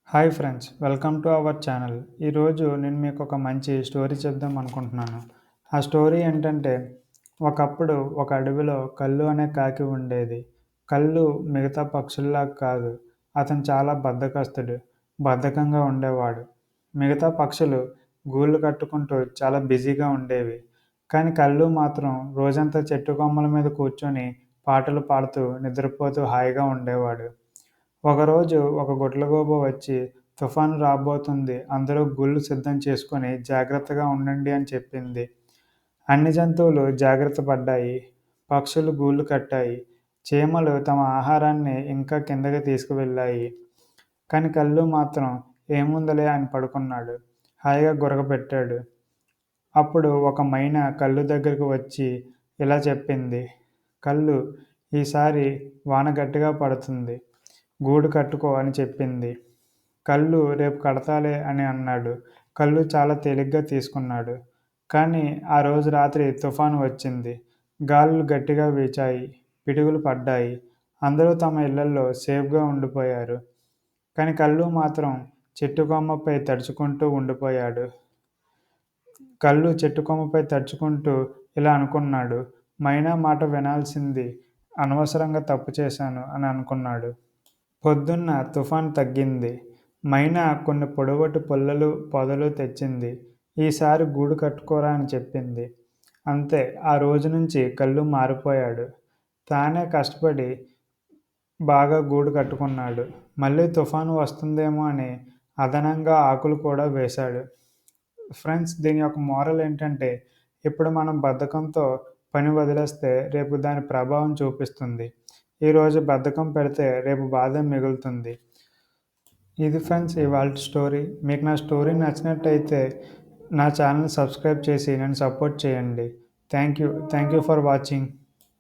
Hi friends, welcome to our channel. ఈరోజు నేను మీకు ఒక మంచి స్టోరీ చెప్దాం అనుకుంటున్నాను. ఆ స్టోరీ ఏంటంటే, ఒకప్పుడు ఒక అడవిలో కల్లు అనే కాకి ఉండేది. కల్లు మిగతా పక్షుల్లా కాదు. అతను చాలా బద్ధకంగా ఉండేవాడు. మిగతా పక్షులు గూళ్ళు కట్టుకుంటూ చాలా బిజీగా ఉండేవి. కానీ కల్లు మాత్రం రోజంతా చెట్టు కొమ్మల మీద కూర్చొని పాటలు పాడుతూ నిద్రపోతూ హాయిగా ఉండేవాడు. ఒకరోజు ఒక గుడ్లగూబ వచ్చి, తుఫాను రాబోతుంది, అందరూ గూళ్ళు సిద్ధం చేసుకొని జాగ్రత్తగా ఉండండి అని చెప్పింది. అన్ని జంతువులు జాగ్రత్త పడ్డాయి. పక్షులు గూళ్ళు కట్టాయి. చీమలు తమ ఆహారాన్ని ఇంకా కిందకి తీసుకువెళ్ళాయి. కానీ కల్లు మాత్రం ఏముందిలే అని పడుకున్నాడు. హాయిగా గురకపెట్టాడు. అప్పుడు ఒక మైనా కల్లు దగ్గరకు వచ్చి ఇలా చెప్పింది: కల్లు, ఈసారి వాన గట్టిగా పడుతుంది. గూడు కట్టుకో అని చెప్పింది. కల్లు రేపు కడతాలే అని అన్నాడు. కల్లు చాలా తేలిగ్గా తీసుకున్నాడు. కానీ ఆ రోజు రాత్రి తుఫాను వచ్చింది. గాలులు గట్టిగా వీచాయి. పిడుగులు పడ్డాయి. అందరూ తమ ఇళ్లల్లో సేఫ్గా ఉండిపోయారు. కానీ కల్లు మాత్రం చెట్టు కొమ్మపై తడుచుకుంటూ ఉండిపోయాడు. కల్లు చెట్టు కొమ్మపై తడుచుకుంటూ ఇలా అనుకున్నాడు: మైనా మాట వినాల్సింది, అనవసరంగా తప్పు చేశాను అని అనుకున్నాడు. పొద్దున్న తుఫాను తగ్గింది. మైనా కొన్ని పొడవటి పుల్లలు, పొదలు తెచ్చింది. ఈసారి గూడు కట్టుకోరా అని చెప్పింది. అంతే, ఆ రోజు నుంచి కల్లు మారిపోయాడు. తానే కష్టపడి బాగా గూడు కట్టుకున్నాడు. మళ్ళీ తుఫాను వస్తుందేమో అని అదనంగా ఆకులు కూడా వేశాడు. ఫ్రెండ్స్, దీని యొక్క మోరల్ ఏంటంటే, ఇప్పుడు మనం బద్ధకంతో పని వదిలేస్తే రేపు దాని ప్రభావం చూపిస్తుంది. ఈరోజు బద్ధకం పెడితే రేపు బాధ మిగులుతుంది. ఇది ఫ్రెండ్స్ ఇవాల్టి స్టోరీ. మీకు నా స్టోరీ నచ్చినట్టయితే నా ఛానల్ సబ్స్క్రైబ్ చేసి నన్ను సపోర్ట్ చేయండి. Thank you for watching.